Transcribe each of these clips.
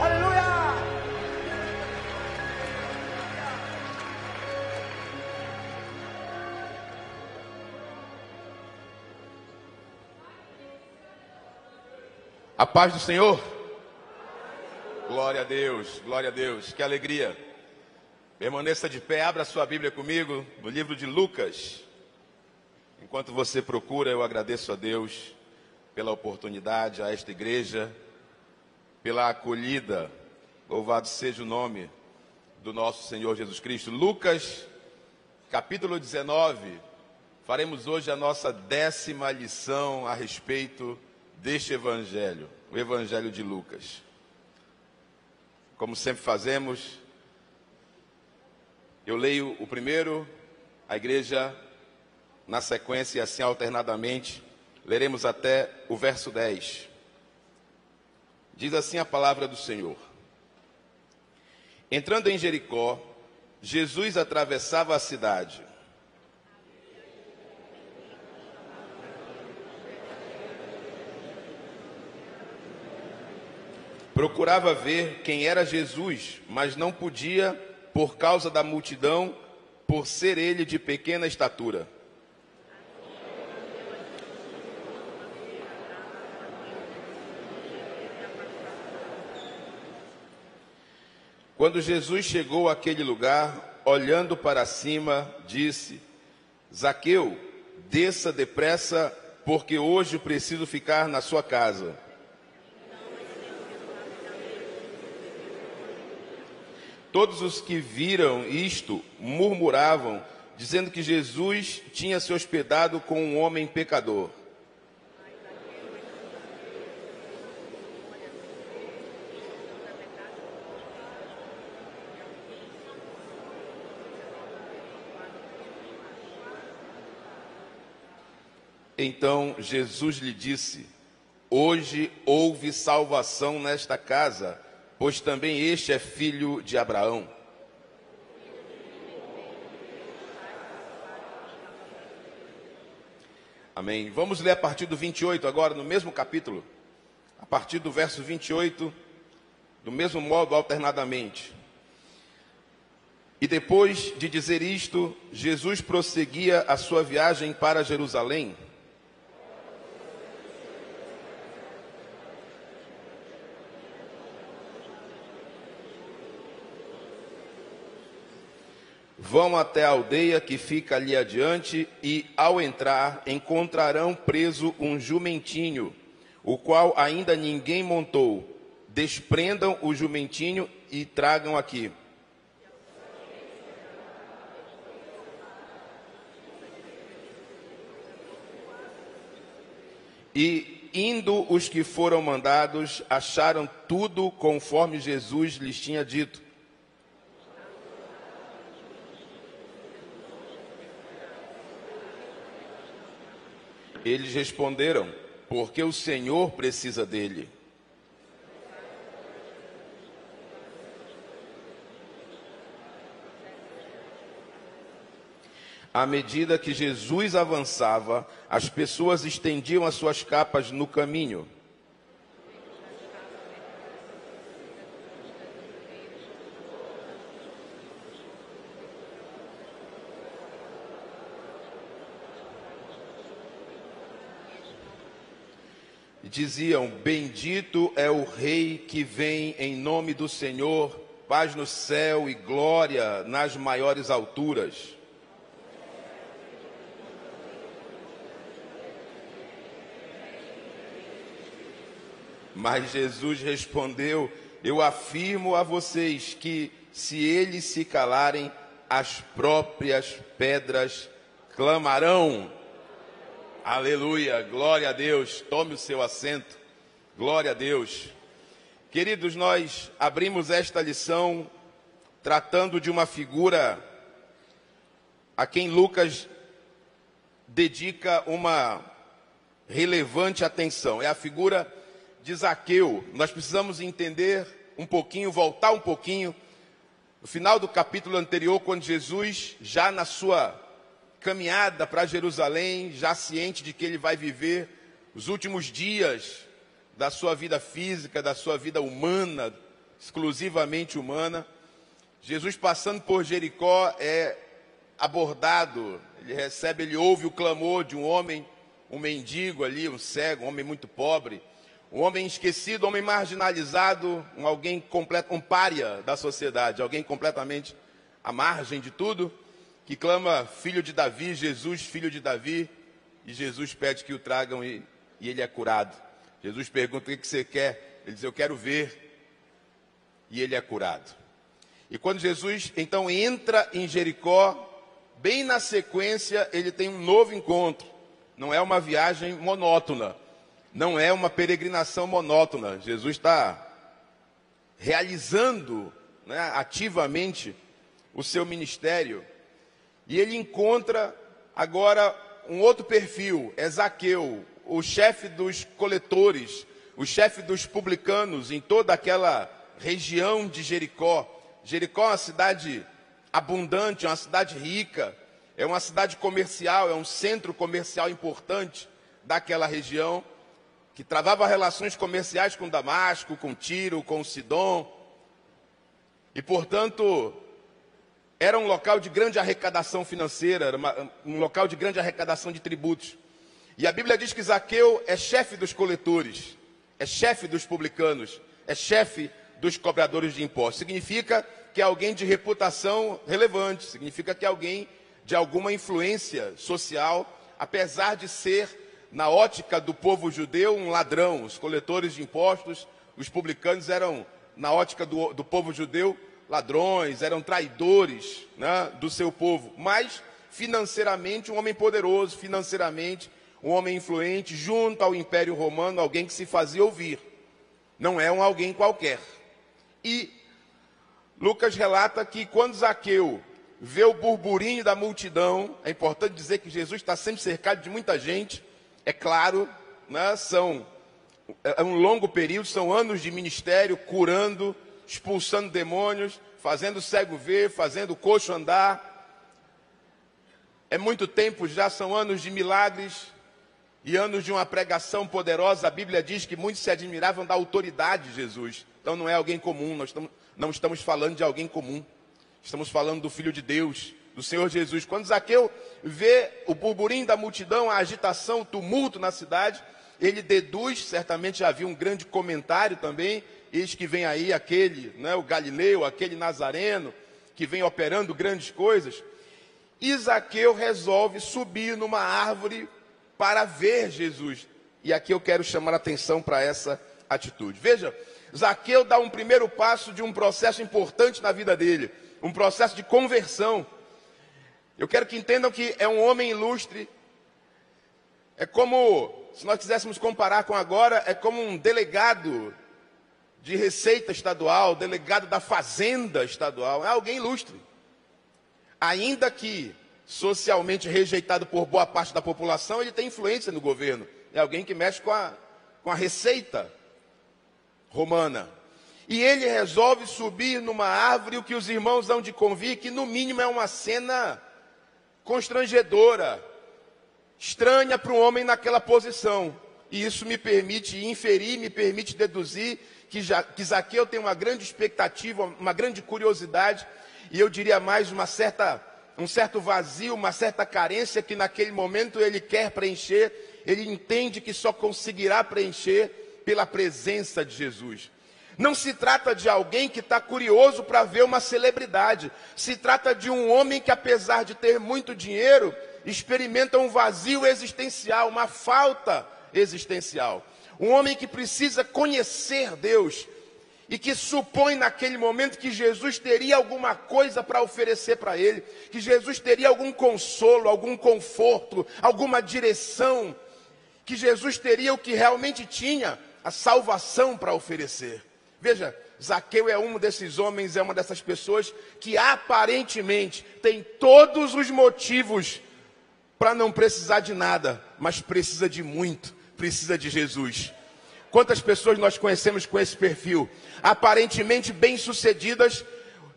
Aleluia! A paz do Senhor. Glória a Deus, glória a Deus, que alegria. Permaneça de pé, abra sua Bíblia comigo no livro de Lucas. Enquanto você procura, eu agradeço a Deus pela oportunidade, a esta igreja, pela acolhida. Louvado seja o nome do nosso Senhor Jesus Cristo. Lucas, capítulo 19, faremos hoje a nossa 10ª lição a respeito deste evangelho, o evangelho de Lucas. Como sempre fazemos, eu leio o primeiro, a igreja na sequência e assim alternadamente, leremos até o verso 10. Diz assim a palavra do Senhor: Entrando em Jericó, Jesus atravessava a cidade. Procurava ver quem era Jesus, mas não podia por causa da multidão, por ser ele de pequena estatura. Quando Jesus chegou àquele lugar, olhando para cima, disse: Zaqueu, desça depressa, porque hoje preciso ficar na sua casa. Todos os que viram isto murmuravam, dizendo que Jesus tinha se hospedado com um homem pecador. Então Jesus lhe disse: Hoje houve salvação nesta casa, pois também este é filho de Abraão. Amém. Vamos ler a partir do 28 agora, no mesmo capítulo. A partir do verso 28, do mesmo modo, alternadamente. E depois de dizer isto, Jesus prosseguia a sua viagem para Jerusalém. Vão até a aldeia que fica ali adiante e, ao entrar, encontrarão preso um jumentinho, o qual ainda ninguém montou. Desprendam o jumentinho e tragam aqui. E, indo os que foram mandados, acharam tudo conforme Jesus lhes tinha dito. Eles responderam: porque o Senhor precisa dele. À medida que Jesus avançava, as pessoas estendiam as suas capas no caminho. Diziam: bendito é o Rei que vem em nome do Senhor, paz no céu e glória nas maiores alturas. Mas Jesus respondeu: eu afirmo a vocês que, se eles se calarem, as próprias pedras clamarão. Aleluia, glória a Deus. Tome o seu assento. Glória a Deus. Queridos, nós abrimos esta lição tratando de uma figura a quem Lucas dedica uma relevante atenção. É a figura de Zaqueu. Nós precisamos entender um pouquinho, voltar um pouquinho. No final do capítulo anterior, quando Jesus, já na sua caminhada para Jerusalém, já ciente de que ele vai viver os últimos dias da sua vida física, da sua vida humana, exclusivamente humana. Jesus, passando por Jericó, é abordado, ele ouve o clamor de um homem, um mendigo ali, um cego, um homem muito pobre, um homem esquecido, um homem marginalizado, um pária da sociedade, alguém completamente à margem de tudo, que clama, filho de Davi, Jesus, filho de Davi, e Jesus pede que o tragam e ele é curado. Jesus pergunta, o que você quer? Ele diz, eu quero ver, e ele é curado. E quando Jesus, então, entra em Jericó, bem na sequência, ele tem um novo encontro. Não é uma viagem monótona, não é uma peregrinação monótona. Jesus está realizando, né, ativamente o seu ministério. E ele encontra agora um outro perfil, é Zaqueu, o chefe dos coletores, o chefe dos publicanos em toda aquela região de Jericó. Jericó é uma cidade abundante, é uma cidade rica, é uma cidade comercial, é um centro comercial importante daquela região, que travava relações comerciais com Damasco, com Tiro, com Sidom, e, portanto, era um local de grande arrecadação financeira, era um local de grande arrecadação de tributos. E a Bíblia diz que Zaqueu é chefe dos coletores, é chefe dos publicanos, é chefe dos cobradores de impostos. Significa que é alguém de reputação relevante, significa que é alguém de alguma influência social, apesar de ser, na ótica do povo judeu, um ladrão. Os coletores de impostos, os publicanos eram, na ótica do povo judeu, ladrões, eram traidores, né, do seu povo. Mas, financeiramente, um homem poderoso, financeiramente, um homem influente, junto ao Império Romano, alguém que se fazia ouvir. Não é um alguém qualquer. E Lucas relata que quando Zaqueu vê o burburinho da multidão, é importante dizer que Jesus está sempre cercado de muita gente, é claro, né, é um longo período, são anos de ministério, curando, expulsando demônios, fazendo o cego ver, fazendo o coxo andar. É muito tempo já, são anos de milagres e anos de uma pregação poderosa. A Bíblia diz que muitos se admiravam da autoridade de Jesus. Então não é alguém comum, não estamos falando de alguém comum. Estamos falando do Filho de Deus, do Senhor Jesus. Quando Zaqueu vê o burburinho da multidão, a agitação, o tumulto na cidade, ele deduz, certamente já havia um grande comentário também, eis que vem aí aquele, né, o Galileu, aquele Nazareno, que vem operando grandes coisas. E Zaqueu resolve subir numa árvore para ver Jesus. E aqui eu quero chamar a atenção para essa atitude. Veja, Zaqueu dá um primeiro passo de um processo importante na vida dele, um processo de conversão. Eu quero que entendam que é um homem ilustre. É como, se nós quiséssemos comparar com agora, é como um delegado de Receita Estadual, delegado da Fazenda Estadual. É alguém ilustre. Ainda que socialmente rejeitado por boa parte da população, ele tem influência no governo. É alguém que mexe com a Receita Romana. E ele resolve subir numa árvore, o que os irmãos dão de convir, que no mínimo é uma cena constrangedora, estranha para um homem naquela posição. E isso me permite inferir, me permite deduzir que Zaqueu tem uma grande expectativa, uma grande curiosidade, e eu diria mais um certo vazio, uma certa carência que naquele momento ele quer preencher. Ele entende que só conseguirá preencher pela presença de Jesus. Não se trata de alguém que está curioso para ver uma celebridade. Se trata de um homem que, apesar de ter muito dinheiro, experimenta um vazio existencial, uma falta existencial. Um homem que precisa conhecer Deus e que supõe naquele momento que Jesus teria alguma coisa para oferecer para ele, que Jesus teria algum consolo, algum conforto, alguma direção, que Jesus teria o que realmente tinha, a salvação para oferecer. Veja, Zaqueu é um desses homens, é uma dessas pessoas que aparentemente tem todos os motivos para não precisar de nada, mas precisa de muito, precisa de Jesus. Quantas pessoas nós conhecemos com esse perfil? Aparentemente bem-sucedidas,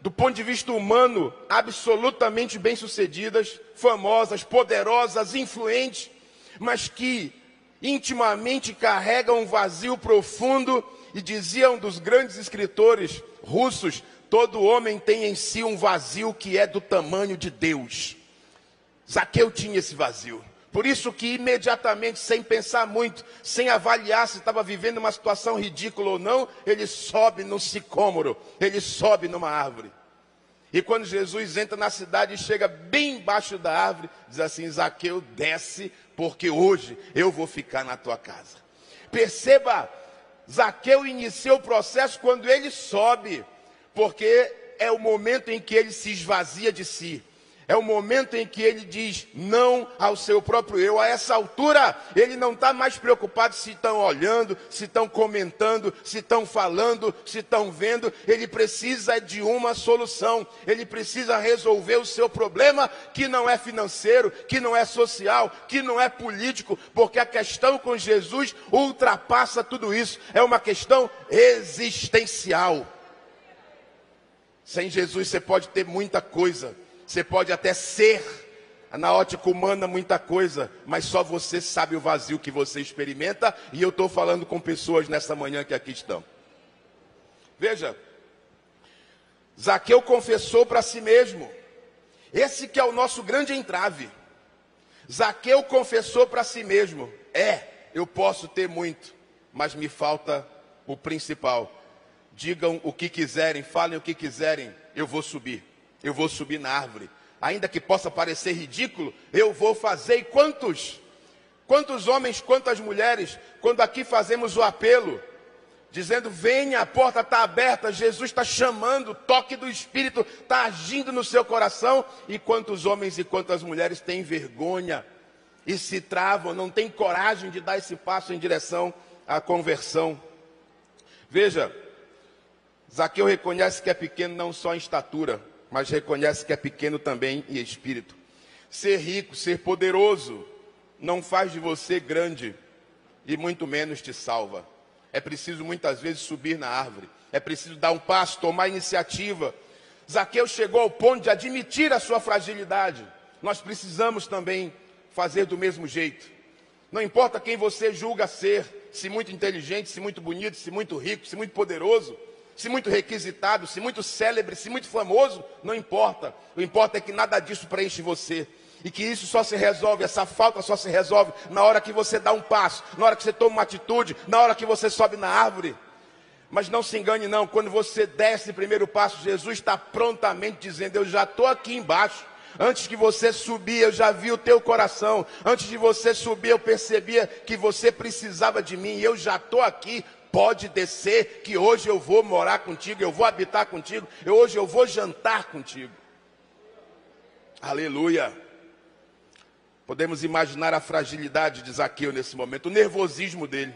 do ponto de vista humano, absolutamente bem-sucedidas, famosas, poderosas, influentes, mas que intimamente carregam um vazio profundo e dizia um dos grandes escritores russos: todo homem tem em si um vazio que é do tamanho de Deus. Zaqueu tinha esse vazio. Por isso que imediatamente, sem pensar muito, sem avaliar se estava vivendo uma situação ridícula ou não, ele sobe no sicômoro, ele sobe numa árvore. E quando Jesus entra na cidade e chega bem embaixo da árvore, diz assim: Zaqueu, desce, porque hoje eu vou ficar na tua casa. Perceba, Zaqueu inicia o processo quando ele sobe, porque é o momento em que ele se esvazia de si. É o momento em que ele diz não ao seu próprio eu. A essa altura, ele não está mais preocupado se estão olhando, se estão comentando, se estão falando, se estão vendo. Ele precisa de uma solução. Ele precisa resolver o seu problema, que não é financeiro, que não é social, que não é político, porque a questão com Jesus ultrapassa tudo isso. É uma questão existencial. Sem Jesus você pode ter muita coisa. Você pode até ser, na ótica humana, muita coisa, mas só você sabe o vazio que você experimenta, e eu estou falando com pessoas nessa manhã que aqui estão. Veja, Zaqueu confessou para si mesmo. Esse que é o nosso grande entrave. Zaqueu confessou para si mesmo: eu posso ter muito, mas me falta o principal. Digam o que quiserem, falem o que quiserem, eu vou subir na árvore. Ainda que possa parecer ridículo, eu vou fazer. E quantos homens, quantas mulheres, quando aqui fazemos o apelo, dizendo: venha, a porta está aberta, Jesus está chamando, o toque do Espírito está agindo no seu coração, e quantos homens e quantas mulheres têm vergonha e se travam, não têm coragem de dar esse passo em direção à conversão. Veja, Zaqueu reconhece que é pequeno não só em estatura, mas reconhece que é pequeno também em espírito. Ser rico, ser poderoso, não faz de você grande, e muito menos te salva. É preciso muitas vezes subir na árvore, é preciso dar um passo, tomar iniciativa. Zaqueu chegou ao ponto de admitir a sua fragilidade. Nós precisamos também fazer do mesmo jeito. Não importa quem você julga ser, se muito inteligente, se muito bonito, se muito rico, se muito poderoso, se muito requisitado, se muito célebre, se muito famoso, não importa. O importa é que nada disso preenche você. E que isso só se resolve, essa falta só se resolve na hora que você dá um passo, na hora que você toma uma atitude, na hora que você sobe na árvore. Mas não se engane não, quando você desce o primeiro passo, Jesus está prontamente dizendo: eu já estou aqui embaixo. Antes que você subir, eu já vi o teu coração. Antes de você subir, eu percebia que você precisava de mim. E eu já estou aqui. Pode descer, que hoje eu vou morar contigo, eu vou habitar contigo, hoje eu vou jantar contigo. Aleluia. Podemos imaginar a fragilidade de Zaqueu nesse momento, o nervosismo dele.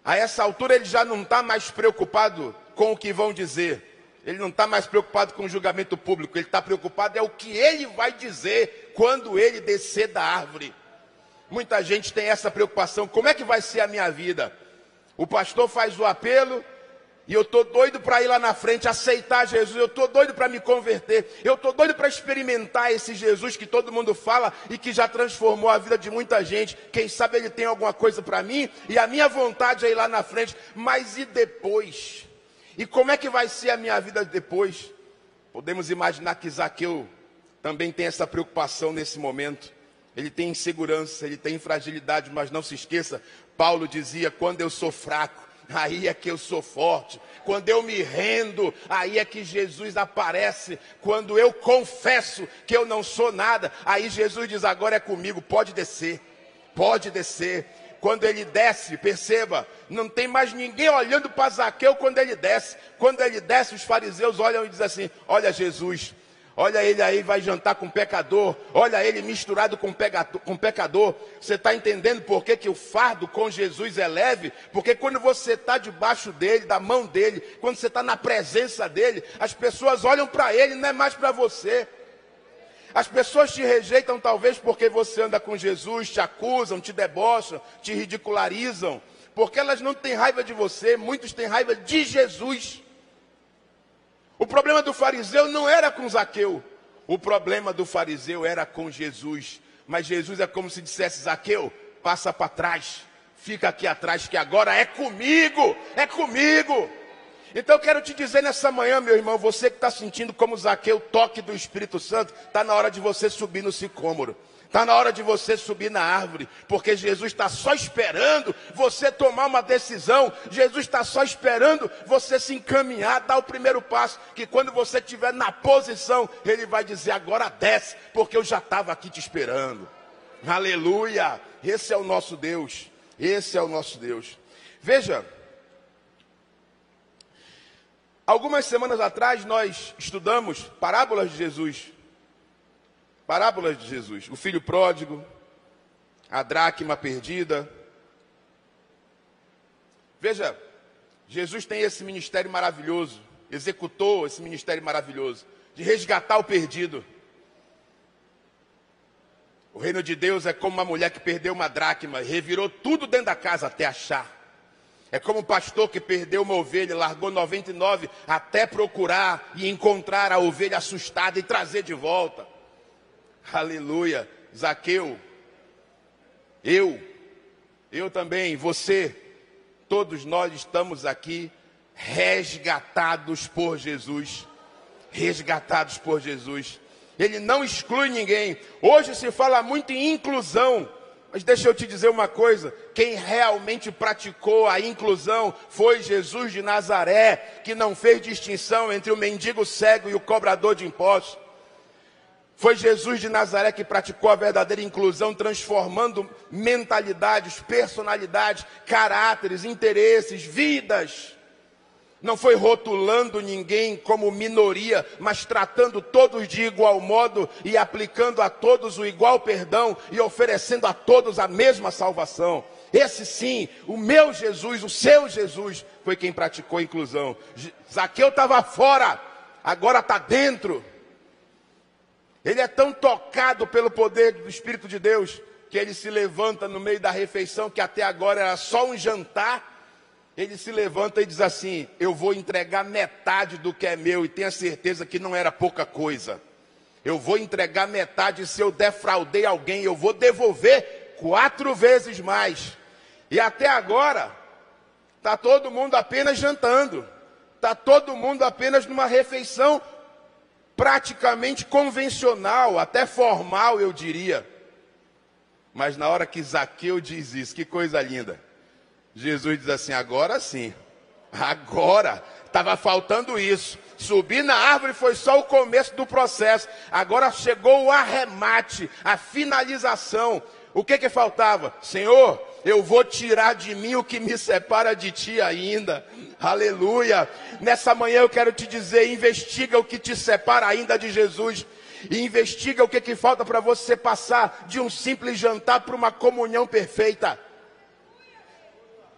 A essa altura ele já não está mais preocupado com o que vão dizer. Ele não está mais preocupado com o julgamento público. Ele está preocupado é o que ele vai dizer quando ele descer da árvore. Muita gente tem essa preocupação: como é que vai ser a minha vida? O pastor faz o apelo e eu estou doido para ir lá na frente, aceitar Jesus. Eu estou doido para me converter. Eu estou doido para experimentar esse Jesus que todo mundo fala e que já transformou a vida de muita gente. Quem sabe ele tem alguma coisa para mim, e a minha vontade é ir lá na frente. Mas e depois? E como é que vai ser a minha vida depois? Podemos imaginar que Zaqueu também tem essa preocupação nesse momento. Ele tem insegurança, ele tem fragilidade, mas não se esqueça, Paulo dizia: quando eu sou fraco, aí é que eu sou forte. Quando eu me rendo, aí é que Jesus aparece. Quando eu confesso que eu não sou nada, aí Jesus diz: agora é comigo, pode descer, pode descer. Quando ele desce, perceba, não tem mais ninguém olhando para Zaqueu quando ele desce. Quando ele desce, os fariseus olham e dizem assim: olha Jesus, olha ele aí, vai jantar com pecador. Olha ele misturado com pecador. Você está entendendo por que o fardo com Jesus é leve? Porque quando você está debaixo dele, da mão dele, quando você está na presença dele, as pessoas olham para ele, não é mais para você. As pessoas te rejeitam talvez porque você anda com Jesus, te acusam, te debocham, te ridicularizam, porque elas não têm raiva de você, muitos têm raiva de Jesus. O problema do fariseu não era com Zaqueu, o problema do fariseu era com Jesus. Mas Jesus é como se dissesse: Zaqueu, passa para trás, Fica aqui atrás que agora é comigo, é comigo. Então eu quero te dizer nessa manhã, meu irmão, você que está sentindo como Zaqueu o toque do Espírito Santo, está na hora de você subir no sicômoro. Está na hora de você subir na árvore, porque Jesus está só esperando você tomar uma decisão. Jesus está só esperando você se encaminhar, dar o primeiro passo, que quando você estiver na posição, Ele vai dizer, agora desce, porque eu já estava aqui te esperando. Aleluia! Esse é o nosso Deus, esse é o nosso Deus. Veja, algumas semanas atrás nós estudamos parábolas de Jesus. Parábolas de Jesus, o filho pródigo, a dracma perdida. Veja, Jesus tem esse ministério maravilhoso, executou esse ministério maravilhoso, de resgatar o perdido. O reino de Deus é como uma mulher que perdeu uma dracma, revirou tudo dentro da casa até achar. É como um pastor que perdeu uma ovelha, largou 99 até procurar e encontrar a ovelha assustada e trazer de volta. Aleluia. Zaqueu, eu também, você, todos nós estamos aqui resgatados por Jesus. Resgatados por Jesus. Ele não exclui ninguém. Hoje se fala muito em inclusão, mas deixa eu te dizer uma coisa, quem realmente praticou a inclusão foi Jesus de Nazaré, que não fez distinção entre o mendigo cego e o cobrador de impostos. Foi Jesus de Nazaré que praticou a verdadeira inclusão, transformando mentalidades, personalidades, caráteres, interesses, vidas. Não foi rotulando ninguém como minoria, mas tratando todos de igual modo e aplicando a todos o igual perdão e oferecendo a todos a mesma salvação. Esse sim, o meu Jesus, o seu Jesus, foi quem praticou a inclusão. Zaqueu estava fora, agora está dentro. Ele é tão tocado pelo poder do Espírito de Deus, que ele se levanta no meio da refeição, que até agora era só um jantar. Ele se levanta e diz assim, eu vou entregar metade do que é meu, e tenha certeza que não era pouca coisa. Eu vou entregar metade, se eu defraudei alguém, eu vou devolver 4 vezes mais. E até agora, está todo mundo apenas jantando. Está todo mundo apenas numa refeição praticamente convencional, até formal, eu diria. Mas na hora que Zaqueu diz isso, que coisa linda. Jesus diz assim, agora sim. Agora, estava faltando isso. Subir na árvore foi só o começo do processo. Agora chegou o arremate, a finalização. O que faltava? Senhor, eu vou tirar de mim o que me separa de ti ainda. Aleluia. Nessa manhã eu quero te dizer, investiga o que te separa ainda de Jesus. E investiga o que falta para você passar de um simples jantar para uma comunhão perfeita.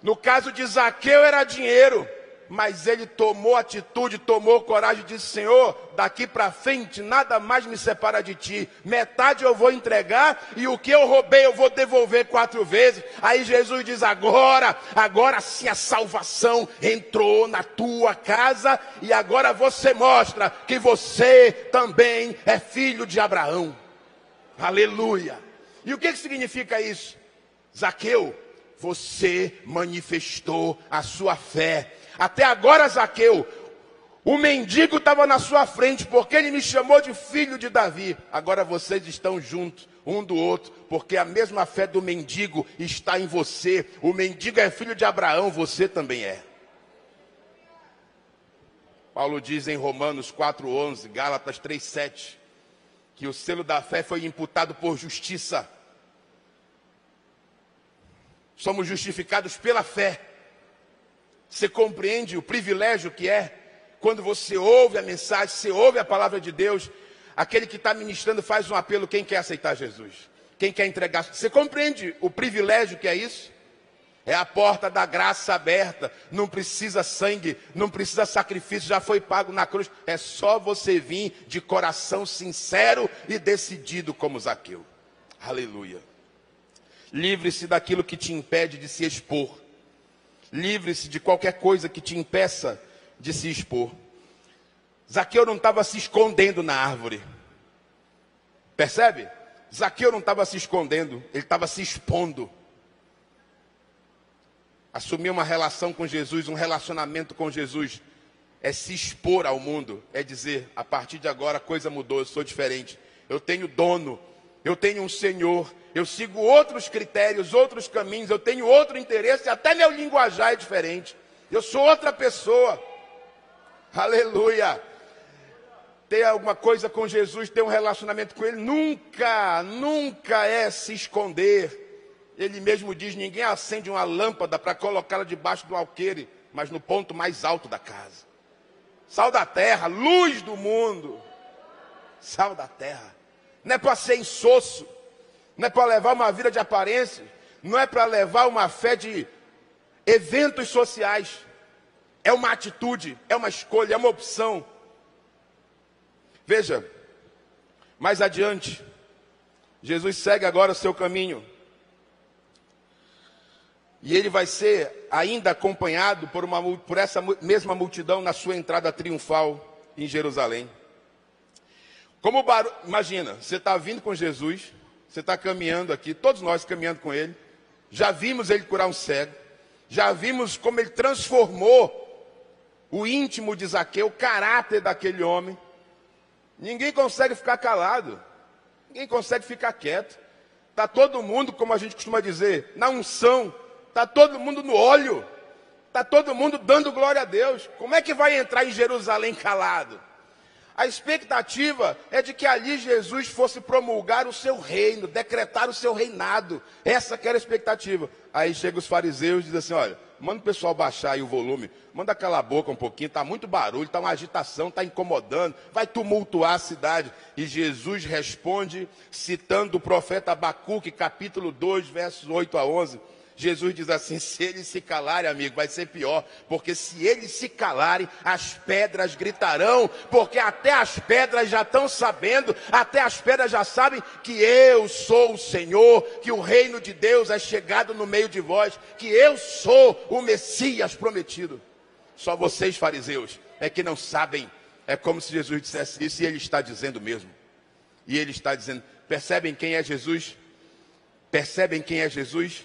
No caso de Zaqueu era dinheiro, mas ele tomou atitude, tomou coragem e disse, Senhor, daqui para frente nada mais me separa de ti. Metade eu vou entregar e o que eu roubei eu vou devolver 4 vezes. Aí Jesus diz, agora sim a salvação entrou na tua casa e agora você mostra que você também é filho de Abraão. Aleluia. E o que significa isso? Zaqueu, você manifestou a sua fé. Até agora, Zaqueu, o mendigo estava na sua frente, porque ele me chamou de filho de Davi. Agora vocês estão juntos, um do outro, porque a mesma fé do mendigo está em você. O mendigo é filho de Abraão, você também é. Paulo diz em Romanos 4:11, Gálatas 3:7, que o selo da fé foi imputado por justiça. Somos justificados pela fé. Você compreende o privilégio que é quando você ouve a mensagem, você ouve a palavra de Deus, aquele que está ministrando faz um apelo, quem quer aceitar Jesus? Quem quer entregar? Você compreende o privilégio que é isso? É a porta da graça aberta, não precisa sangue, não precisa sacrifício, já foi pago na cruz. É só você vir de coração sincero e decidido como Zaqueu. Aleluia. Livre-se daquilo que te impede de se expor. Livre-se de qualquer coisa que te impeça de se expor. Zaqueu não estava se escondendo na árvore. Percebe? Zaqueu não estava se escondendo, ele estava se expondo. Assumir uma relação com Jesus, um relacionamento com Jesus, é se expor ao mundo, é dizer, a partir de agora a coisa mudou, eu sou diferente. Eu tenho dono, eu tenho um Senhor, eu sigo outros critérios, outros caminhos, eu tenho outro interesse, até meu linguajar é diferente. Eu sou outra pessoa. Aleluia. Ter alguma coisa com Jesus, ter um relacionamento com Ele, nunca é se esconder. Ele mesmo diz, ninguém acende uma lâmpada para colocá-la debaixo do alqueire, mas no ponto mais alto da casa. Sal da terra, luz do mundo. Sal da terra. Não é para ser insosso, não é para levar uma vida de aparência, não é para levar uma fé de eventos sociais. É uma atitude, é uma escolha, é uma opção. Veja, mais adiante, Jesus segue agora o seu caminho. E ele vai ser ainda acompanhado por essa mesma multidão na sua entrada triunfal em Jerusalém. Imagina, você está vindo com Jesus, você está caminhando aqui, todos nós caminhando com ele. Já vimos ele curar um cego, já vimos como ele transformou o íntimo de Zaqueu, o caráter daquele homem. Ninguém consegue ficar calado, ninguém consegue ficar quieto. Está todo mundo, como a gente costuma dizer, na unção. Está todo mundo no óleo. Está todo mundo dando glória a Deus. Como é que vai entrar em Jerusalém calado? A expectativa é de que ali Jesus fosse promulgar o seu reino, decretar o seu reinado. Essa que era a expectativa. Aí chegam os fariseus e dizem assim, olha, manda o pessoal baixar aí o volume, manda calar a boca um pouquinho, está muito barulho, está uma agitação, está incomodando, vai tumultuar a cidade. E Jesus responde, citando o profeta Abacuque, capítulo 2, versos 8 a 11. Jesus diz assim, se eles se calarem, amigo, vai ser pior, porque se eles se calarem, as pedras gritarão, porque até as pedras já estão sabendo, até as pedras já sabem que eu sou o Senhor, que o reino de Deus é chegado no meio de vós, que eu sou o Messias prometido. Só vocês, fariseus, é que não sabem. É como se Jesus dissesse isso, e ele está dizendo mesmo. E ele está dizendo, percebem quem é Jesus? Percebem quem é Jesus?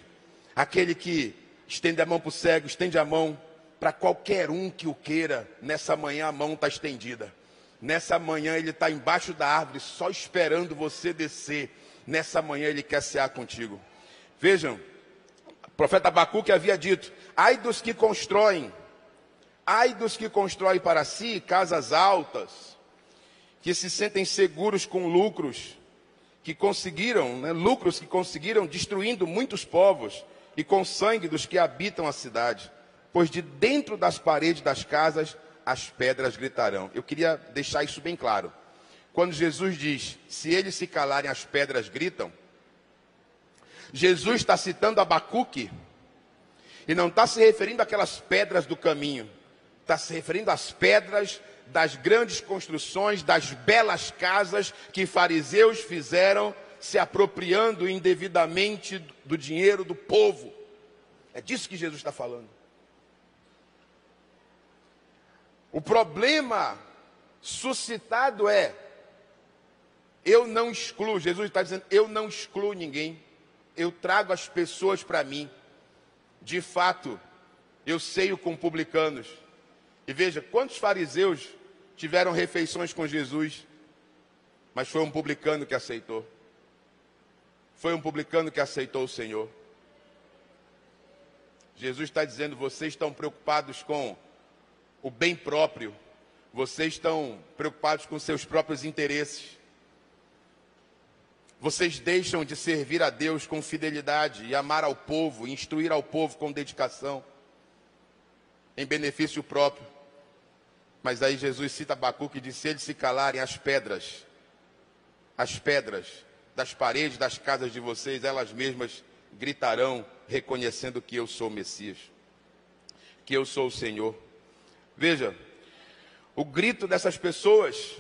Aquele que estende a mão para o cego, estende a mão para qualquer um que o queira. Nessa manhã a mão está estendida. Nessa manhã ele está embaixo da árvore, só esperando você descer. Nessa manhã ele quer cear contigo. Vejam, o profeta Abacuque havia dito, ai dos que constroem para si casas altas, que se sentem seguros com lucros que conseguiram destruindo muitos povos, e com sangue dos que habitam a cidade, pois de dentro das paredes das casas as pedras gritarão. Eu queria deixar isso bem claro. Quando Jesus diz, se eles se calarem as pedras gritam, Jesus está citando Abacuque, e não está se referindo àquelas pedras do caminho, está se referindo às pedras das grandes construções, das belas casas que fariseus fizeram, se apropriando indevidamente do dinheiro do povo. É disso que Jesus está falando. O problema suscitado é, eu não excluo, Jesus está dizendo, eu não excluo ninguém, eu trago as pessoas para mim. De fato, eu ceio com publicanos. E veja, quantos fariseus tiveram refeições com Jesus, mas foi um publicano que aceitou. Foi um publicano que aceitou o Senhor. Jesus está dizendo, vocês estão preocupados com o bem próprio. Vocês estão preocupados com seus próprios interesses. Vocês deixam de servir a Deus com fidelidade e amar ao povo, instruir ao povo com dedicação, em benefício próprio. Mas aí Jesus cita Abacuque e diz, se eles se calarem, as pedras das paredes das casas de vocês, elas mesmas gritarão, reconhecendo que eu sou o Messias, que eu sou o Senhor. Veja, o grito dessas pessoas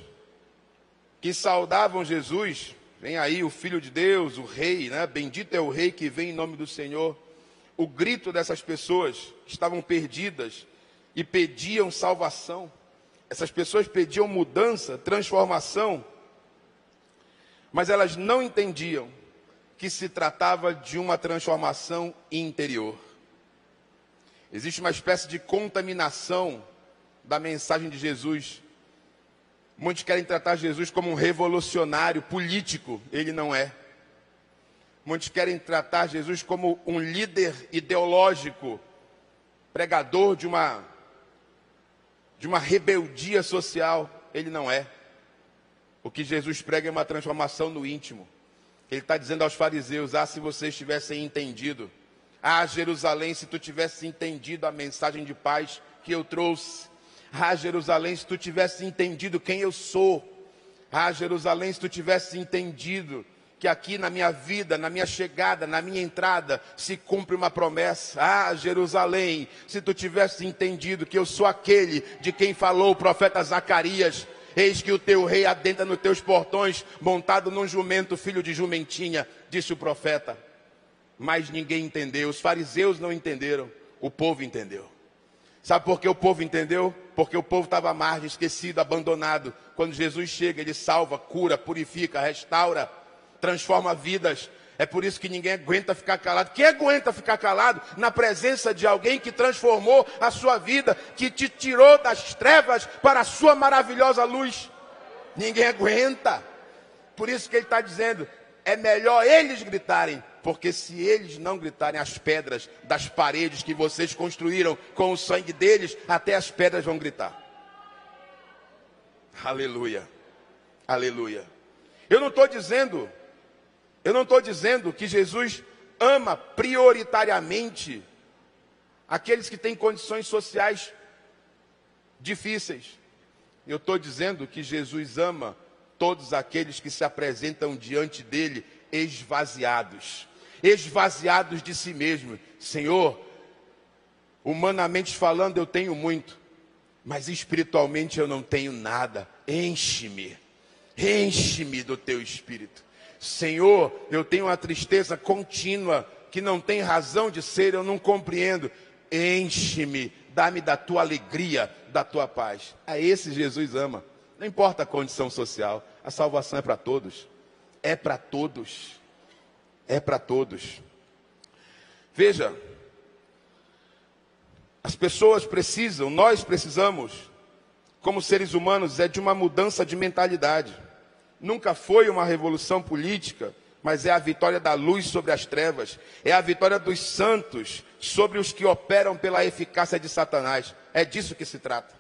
que saudavam Jesus, vem aí o Filho de Deus, o Rei, né? Bendito é o Rei que vem em nome do Senhor. O grito dessas pessoas que estavam perdidas e pediam salvação. Essas pessoas pediam mudança, transformação, mas elas não entendiam que se tratava de uma transformação interior. Existe uma espécie de contaminação da mensagem de Jesus. Muitos querem tratar Jesus como um revolucionário político. Ele não é. Muitos querem tratar Jesus como um líder ideológico, pregador de uma rebeldia social. Ele não é. O que Jesus prega é uma transformação no íntimo. Ele está dizendo aos fariseus: se vocês tivessem entendido. Jerusalém, se tu tivesse entendido a mensagem de paz que eu trouxe. Jerusalém, se tu tivesse entendido quem eu sou. Jerusalém, se tu tivesse entendido que aqui na minha vida, na minha chegada, na minha entrada, se cumpre uma promessa. Jerusalém, se tu tivesse entendido que eu sou aquele de quem falou o profeta Zacarias: eis que o teu rei adentra nos teus portões, montado num jumento, filho de jumentinha, disse o profeta. Mas ninguém entendeu, os fariseus não entenderam, o povo entendeu. Sabe por que o povo entendeu? Porque o povo estava à margem, esquecido, abandonado. Quando Jesus chega, ele salva, cura, purifica, restaura, transforma vidas. É por isso que ninguém aguenta ficar calado. Quem aguenta ficar calado na presença de alguém que transformou a sua vida, que te tirou das trevas para a sua maravilhosa luz? Ninguém aguenta. Por isso que ele está dizendo: é melhor eles gritarem, porque se eles não gritarem, as pedras das paredes que vocês construíram com o sangue deles, até as pedras vão gritar. Aleluia, aleluia. Eu não estou dizendo que Jesus ama prioritariamente aqueles que têm condições sociais difíceis. Eu estou dizendo que Jesus ama todos aqueles que se apresentam diante dele esvaziados de si mesmo. Senhor, humanamente falando eu tenho muito, mas espiritualmente eu não tenho nada. Enche-me do teu espírito. Senhor, eu tenho uma tristeza contínua que não tem razão de ser, eu não compreendo. Enche-me, dá-me da tua alegria, da tua paz. A esse Jesus ama. Não importa a condição social, a salvação é para todos. É para todos. É para todos. Veja, as pessoas precisam, nós precisamos, como seres humanos, de uma mudança de mentalidade. Nunca foi uma revolução política, mas é a vitória da luz sobre as trevas. É a vitória dos santos sobre os que operam pela eficácia de Satanás. É disso que se trata.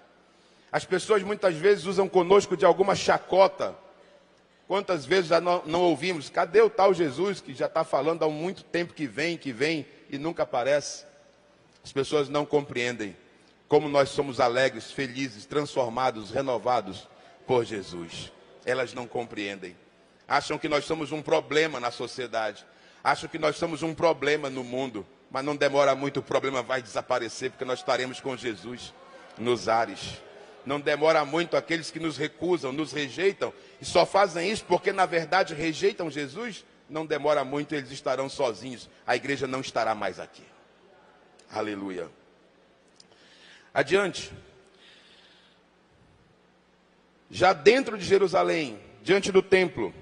As pessoas muitas vezes usam conosco de alguma chacota. Quantas vezes já não ouvimos: cadê o tal Jesus que já está falando há muito tempo que vem e nunca aparece? As pessoas não compreendem como nós somos alegres, felizes, transformados, renovados por Jesus. Elas não compreendem. Acham que nós somos um problema na sociedade. Acham que nós somos um problema no mundo. Mas não demora muito, o problema vai desaparecer, porque nós estaremos com Jesus nos ares. Não demora muito, aqueles que nos recusam, nos rejeitam, e só fazem isso porque na verdade rejeitam Jesus. Não demora muito, eles estarão sozinhos. A igreja não estará mais aqui. Aleluia. Adiante. Já dentro de Jerusalém, diante do templo,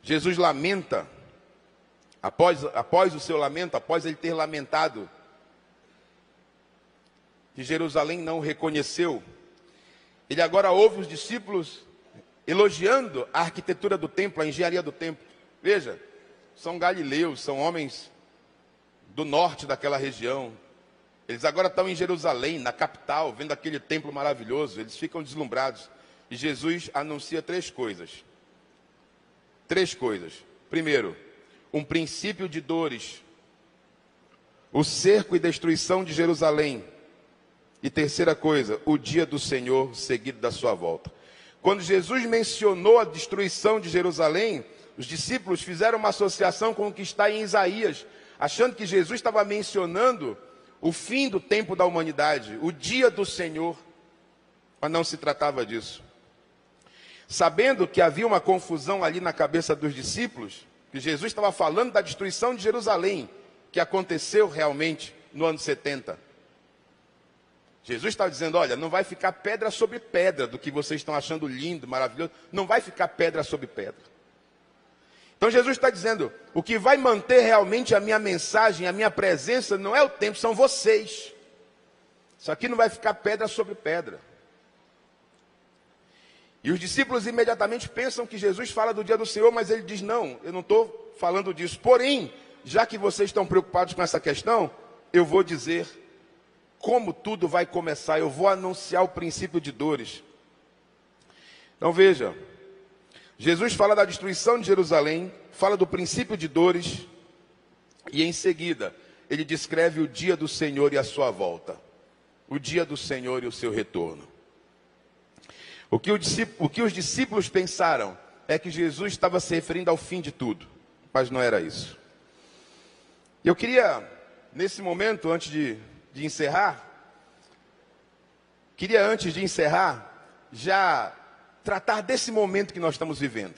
Jesus lamenta. Após o seu lamento, após ele ter lamentado que Jerusalém não o reconheceu, ele agora ouve os discípulos elogiando a arquitetura do templo, a engenharia do templo. Veja, são galileus, são homens do norte daquela região. Eles agora estão em Jerusalém, na capital, vendo aquele templo maravilhoso. Eles ficam deslumbrados. E Jesus anuncia três coisas. Três coisas. Primeiro, um princípio de dores. O cerco e destruição de Jerusalém. E terceira coisa, o dia do Senhor seguido da sua volta. Quando Jesus mencionou a destruição de Jerusalém, os discípulos fizeram uma associação com o que está em Isaías, achando que Jesus estava mencionando o fim do tempo da humanidade, o dia do Senhor. Mas não se tratava disso. Sabendo que havia uma confusão ali na cabeça dos discípulos, que Jesus estava falando da destruição de Jerusalém, que aconteceu realmente no ano 70. Jesus estava dizendo: olha, não vai ficar pedra sobre pedra do que vocês estão achando lindo, maravilhoso. Não vai ficar pedra sobre pedra. Então Jesus está dizendo, o que vai manter realmente a minha mensagem, a minha presença, não é o tempo, são vocês. Isso aqui não vai ficar pedra sobre pedra. E os discípulos imediatamente pensam que Jesus fala do dia do Senhor, mas ele diz, não, eu não estou falando disso. Porém, já que vocês estão preocupados com essa questão, eu vou dizer como tudo vai começar, eu vou anunciar o princípio de dores. Então veja, Jesus fala da destruição de Jerusalém, fala do princípio de dores, e em seguida, ele descreve o dia do Senhor e a sua volta. O dia do Senhor e o seu retorno. O que os discípulos pensaram é que Jesus estava se referindo ao fim de tudo, mas não era isso. Eu queria, nesse momento, antes de encerrar, já tratar desse momento que nós estamos vivendo.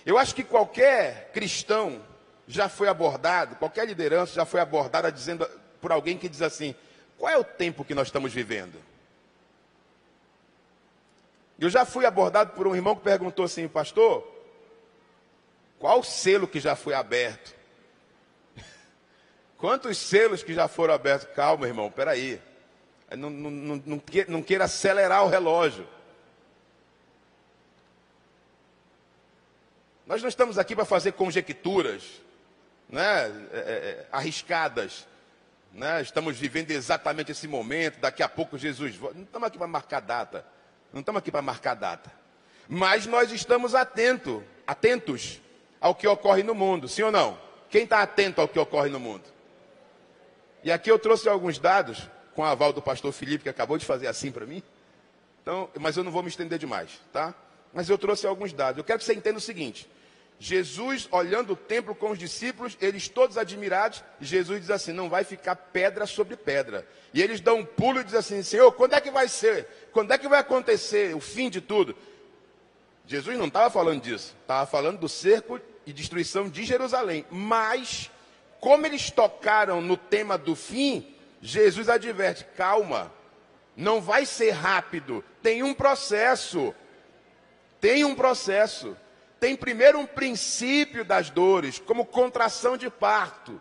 Eu acho que qualquer cristão já foi abordado, qualquer liderança já foi abordada dizendo por alguém que diz assim, qual é o tempo que nós estamos vivendo? Eu já fui abordado por um irmão que perguntou assim, pastor, qual o selo que já foi aberto? Quantos selos que já foram abertos? Calma, irmão, peraí. Não queira acelerar o relógio. Nós não estamos aqui para fazer conjecturas, né, arriscadas. Né? Estamos vivendo exatamente esse momento, daqui a pouco Jesus volta. Não estamos aqui para marcar data. Não estamos aqui para marcar data. Mas nós estamos atentos ao que ocorre no mundo, sim ou não? Quem está atento ao que ocorre no mundo? E aqui eu trouxe alguns dados, com a aval do pastor Felipe, que acabou de fazer assim para mim. Então, mas eu não vou me estender demais, tá? Mas eu trouxe alguns dados. Eu quero que você entenda o seguinte. Jesus, olhando o templo com os discípulos, eles todos admirados, Jesus diz assim, não vai ficar pedra sobre pedra. E eles dão um pulo e dizem assim, Senhor, quando é que vai ser? Quando é que vai acontecer o fim de tudo? Jesus não estava falando disso, estava falando do cerco e destruição de Jerusalém. Mas, como eles tocaram no tema do fim, Jesus adverte, calma, não vai ser rápido, tem um processo. Tem primeiro um princípio das dores, como contração de parto.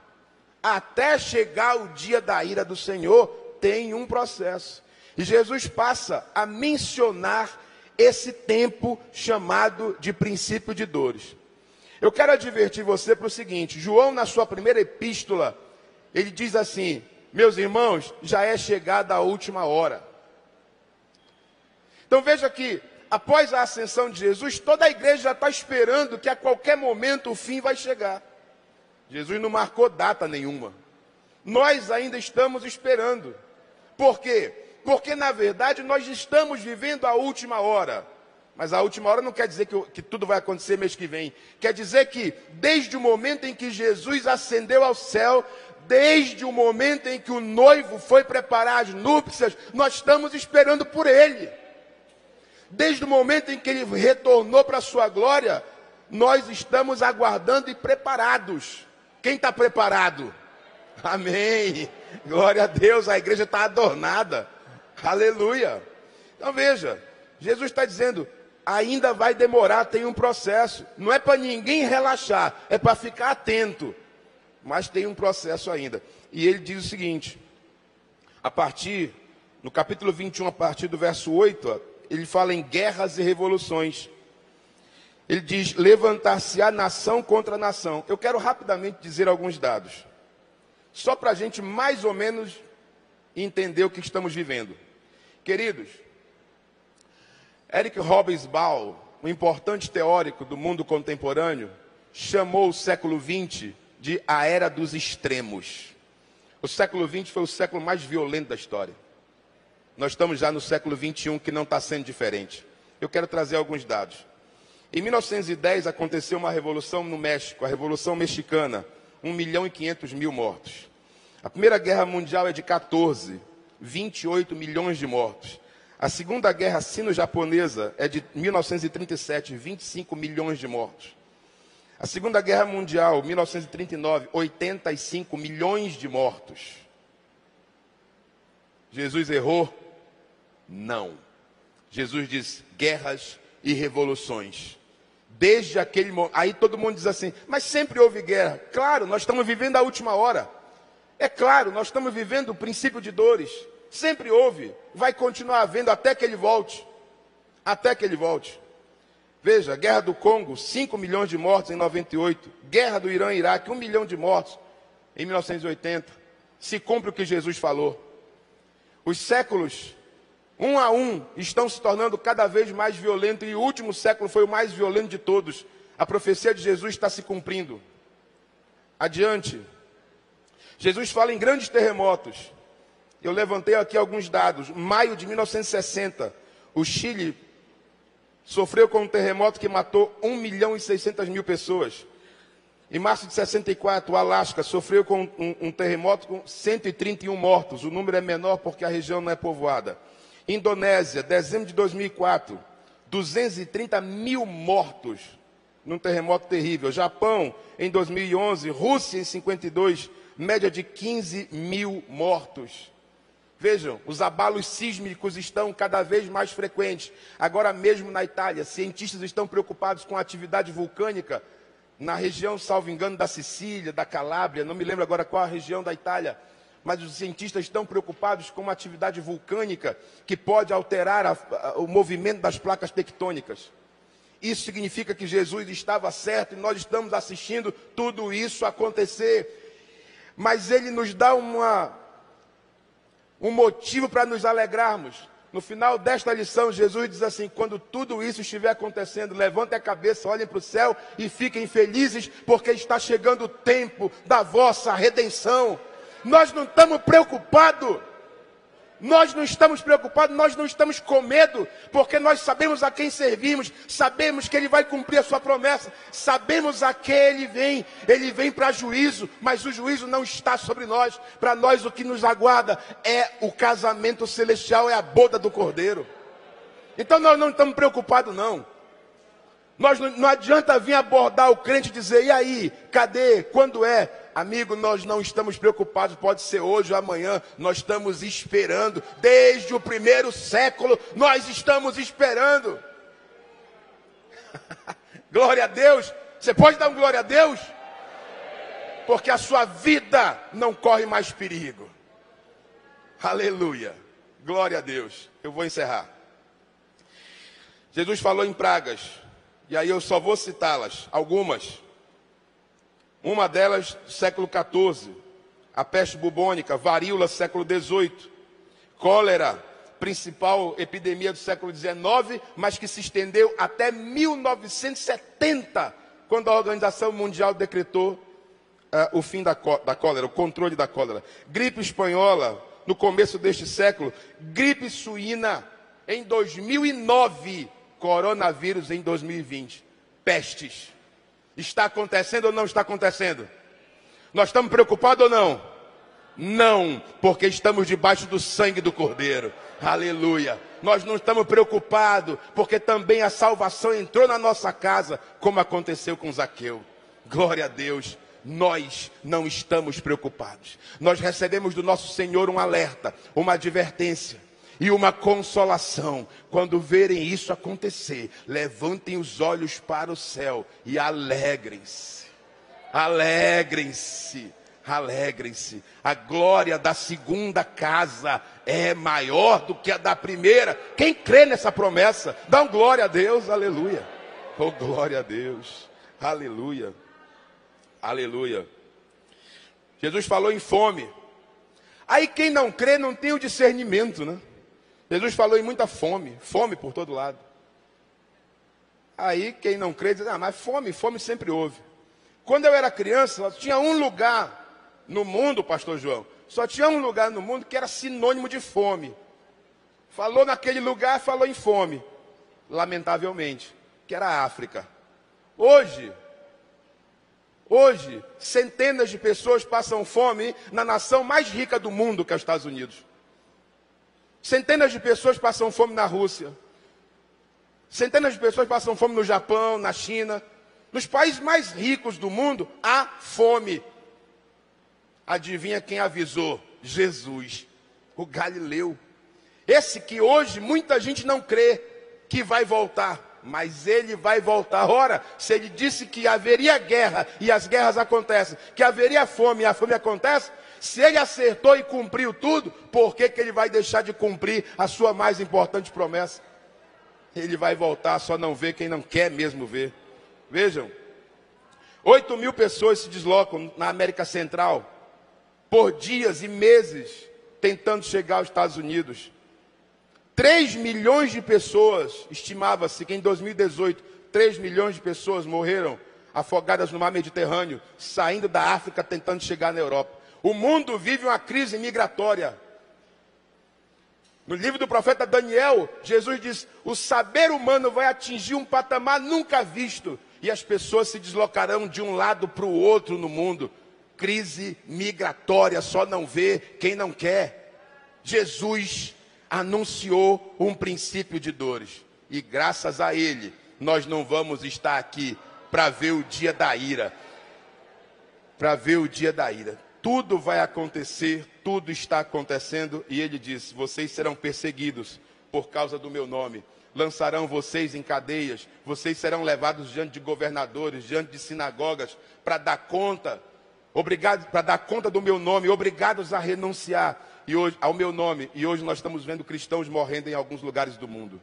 Até chegar o dia da ira do Senhor, tem um processo. E Jesus passa a mencionar esse tempo chamado de princípio de dores. Eu quero advertir você para o seguinte, João, na sua primeira epístola, ele diz assim, meus irmãos, já é chegada a última hora. Então veja que, após a ascensão de Jesus, toda a igreja já está esperando que a qualquer momento o fim vai chegar. Jesus não marcou data nenhuma. Nós ainda estamos esperando. Por quê? Porque, na verdade, nós estamos vivendo a última hora. Mas a última hora não quer dizer que tudo vai acontecer mês que vem. Quer dizer que, desde o momento em que Jesus ascendeu ao céu, desde o momento em que o noivo foi preparar as núpcias, nós estamos esperando por ele. Desde o momento em que ele retornou para a sua glória, nós estamos aguardando e preparados. Quem está preparado? Amém. Glória a Deus, a igreja está adornada. Aleluia. Então veja, Jesus está dizendo, ainda vai demorar, tem um processo. Não é para ninguém relaxar, é para ficar atento. Mas tem um processo ainda. E ele diz o seguinte, no capítulo 21, a partir do verso 8, ele fala em guerras e revoluções. Ele diz, levantar-se-á nação contra nação. Eu quero rapidamente dizer alguns dados. Só para a gente mais ou menos entender o que estamos vivendo. Queridos, Eric Hobsbawm, um importante teórico do mundo contemporâneo, chamou o século XX de a era dos extremos. O século XX foi o século mais violento da história. Nós estamos já no século XXI, que não está sendo diferente. Eu quero trazer alguns dados. Em 1910 aconteceu uma revolução no México, a Revolução Mexicana, 1.500.000 mortos. A Primeira Guerra Mundial é de 14, 28 milhões de mortos. A Segunda Guerra Sino-Japonesa é de 1937, 25 milhões de mortos. A Segunda Guerra Mundial, 1939, 85 milhões de mortos. Jesus errou? Não. Jesus diz guerras e revoluções. Desde aquele momento. Aí todo mundo diz assim, mas sempre houve guerra. Claro, nós estamos vivendo a última hora. É claro, nós estamos vivendo o princípio de dores. Sempre houve. Vai continuar havendo até que ele volte. Até que ele volte. Veja, guerra do Congo, 5 milhões de mortos em 98. Guerra do Irã e Iraque, 1 milhão de mortos em 1980. Se cumpre o que Jesus falou. Os séculos, um a um, estão se tornando cada vez mais violentos. E o último século foi o mais violento de todos. A profecia de Jesus está se cumprindo. Adiante. Jesus fala em grandes terremotos. Eu levantei aqui alguns dados. Maio de 1960, o Chile sofreu com um terremoto que matou 1.600.000 pessoas. Em março de 64, o Alasca sofreu com um terremoto com 131 mortos. O número é menor porque a região não é povoada. Indonésia, dezembro de 2004, 230.000 mortos num terremoto terrível. Japão, em 2011. Rússia, em 52, média de 15.000 mortos. Vejam, os abalos sísmicos estão cada vez mais frequentes. Agora mesmo na Itália, cientistas estão preocupados com a atividade vulcânica na região, salvo engano, da Sicília, da Calábria, não me lembro agora qual a região da Itália, mas os cientistas estão preocupados com uma atividade vulcânica que pode alterar o movimento das placas tectônicas. Isso significa que Jesus estava certo e nós estamos assistindo tudo isso acontecer. Mas ele nos dá um motivo para nos alegrarmos. No final desta lição, Jesus diz assim, quando tudo isso estiver acontecendo, levantem a cabeça, olhem para o céu e fiquem felizes, porque está chegando o tempo da vossa redenção. Nós não estamos preocupados. Nós não estamos preocupados, nós não estamos com medo, porque nós sabemos a quem servimos, sabemos que Ele vai cumprir a sua promessa, sabemos a que Ele vem para juízo, mas o juízo não está sobre nós. Para nós o que nos aguarda é o casamento celestial, é a boda do Cordeiro. Então nós não estamos preocupados não. Não adianta vir abordar o crente e dizer, e aí, cadê, quando é? Amigo, nós não estamos preocupados, pode ser hoje ou amanhã, nós estamos esperando, desde o primeiro século, nós estamos esperando. Glória a Deus, você pode dar um glória a Deus? Porque a sua vida não corre mais perigo. Aleluia, glória a Deus. Eu vou encerrar. Jesus falou em pragas, e aí eu só vou citá-las, algumas. Uma delas, século XIV, a peste bubônica, varíola, século XVIII, cólera, principal epidemia do século XIX, mas que se estendeu até 1970, quando a Organização Mundial decretou o fim da cólera, o controle da cólera. Gripe espanhola, no começo deste século, gripe suína, em 2009, coronavírus em 2020, pestes. Está acontecendo ou não está acontecendo? Nós estamos preocupados ou não? Não, porque estamos debaixo do sangue do Cordeiro. Aleluia. Nós não estamos preocupados, porque também a salvação entrou na nossa casa, como aconteceu com Zaqueu. Glória a Deus. Nós não estamos preocupados. Nós recebemos do nosso Senhor um alerta, uma advertência e uma consolação. Quando verem isso acontecer, levantem os olhos para o céu e alegrem-se. Alegrem-se. Alegrem-se. A glória da segunda casa é maior do que a da primeira. Quem crê nessa promessa, dá um glória a Deus. Aleluia. Oh, glória a Deus. Aleluia. Aleluia. Jesus falou em fome. Aí quem não crê não tem o discernimento, né? Jesus falou em muita fome, fome por todo lado. Aí quem não crê diz, mas fome sempre houve. Quando eu era criança, só tinha um lugar no mundo, pastor João, só tinha um lugar no mundo que era sinônimo de fome. Falou naquele lugar, falou em fome, lamentavelmente, que era a África. Hoje, centenas de pessoas passam fome na nação mais rica do mundo, que é os Estados Unidos. Centenas de pessoas passam fome na Rússia. Centenas de pessoas passam fome no Japão, na China. Nos países mais ricos do mundo, há fome. Adivinha quem avisou? Jesus, o Galileu. Esse que hoje muita gente não crê que vai voltar. mas ele vai voltar. Ora, se ele disse que haveria guerra, e as guerras acontecem, que haveria fome, e a fome acontece, se ele acertou e cumpriu tudo, por que ele vai deixar de cumprir a sua mais importante promessa? Ele vai voltar, só não vê quem não quer mesmo ver. Vejam, 8.000 pessoas se deslocam na América Central, por dias e meses, tentando chegar aos Estados Unidos. 3 milhões de pessoas, estimava-se que em 2018, 3 milhões de pessoas morreram afogadas no mar Mediterrâneo, saindo da África, tentando chegar na Europa. O mundo vive uma crise migratória. No livro do profeta Daniel, Jesus diz: o saber humano vai atingir um patamar nunca visto, e as pessoas se deslocarão de um lado para o outro no mundo. Crise migratória, só não vê quem não quer. Jesus anunciou um princípio de dores, e graças a ele, nós não vamos estar aqui para ver o dia da ira. Para ver o dia da ira. Tudo vai acontecer, tudo está acontecendo, e ele diz: vocês serão perseguidos por causa do meu nome. Lançarão vocês em cadeias, vocês serão levados diante de governadores, diante de sinagogas, para dar conta, para dar conta do meu nome, obrigados a renunciar ao meu nome. E hoje nós estamos vendo cristãos morrendo em alguns lugares do mundo.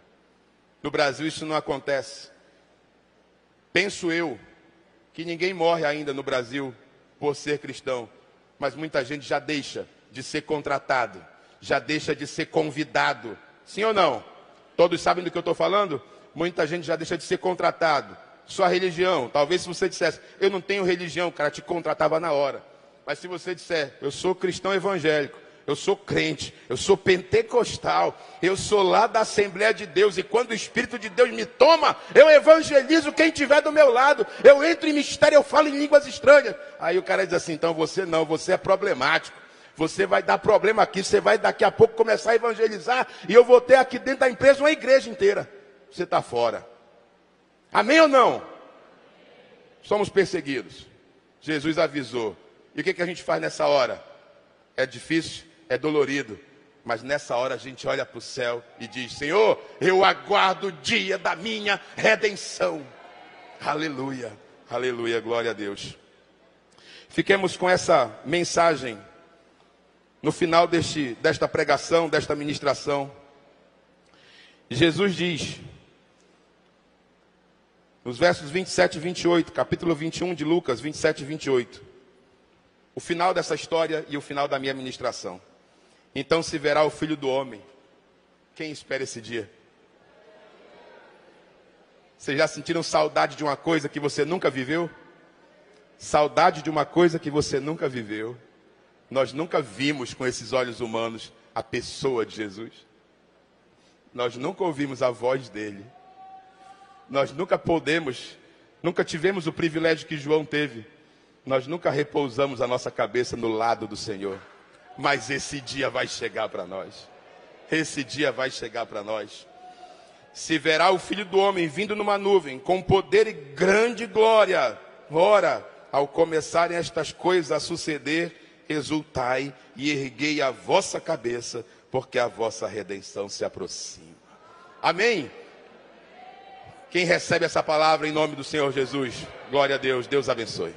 No Brasil isso não acontece. Penso eu que ninguém morre ainda no Brasil por ser cristão, mas muita gente já deixa de ser contratado, já deixa de ser convidado. Sim ou não? Todos sabem do que eu estou falando? Muita gente já deixa de ser contratado. Sua religião, talvez se você dissesse: eu não tenho religião, o cara te contratava na hora. Mas se você disser: eu sou cristão evangélico, eu sou crente, eu sou pentecostal, eu sou lá da Assembleia de Deus, e quando o Espírito de Deus me toma, eu evangelizo quem estiver do meu lado, eu entro em mistério, eu falo em línguas estranhas. Aí o cara diz assim: então você não, você é problemático, você vai dar problema aqui, você vai daqui a pouco começar a evangelizar, e eu vou ter aqui dentro da empresa uma igreja inteira. Você está fora. Amém ou não? Somos perseguidos. Jesus avisou. E o que a gente faz nessa hora? É difícil, é dolorido, mas nessa hora a gente olha para o céu e diz: Senhor, eu aguardo o dia da minha redenção. Aleluia, aleluia, glória a Deus. Fiquemos com essa mensagem no final desta pregação, desta ministração. Jesus diz, nos versos 27 e 28, capítulo 21 de Lucas, 27 e 28, o final dessa história e o final da minha ministração. Então se verá o Filho do Homem. Quem espera esse dia? Vocês já sentiram saudade de uma coisa que você nunca viveu? Saudade de uma coisa que você nunca viveu. Nós nunca vimos com esses olhos humanos a pessoa de Jesus. Nós nunca ouvimos a voz dele. Nós nunca tivemos o privilégio que João teve. Nós nunca repousamos a nossa cabeça no lado do Senhor. Mas esse dia vai chegar para nós. Esse dia vai chegar para nós. Se verá o Filho do Homem vindo numa nuvem, com poder e grande glória. Ora, ao começarem estas coisas a suceder, exultai e erguei a vossa cabeça, porque a vossa redenção se aproxima. Amém? Quem recebe essa palavra em nome do Senhor Jesus? Glória a Deus, Deus abençoe.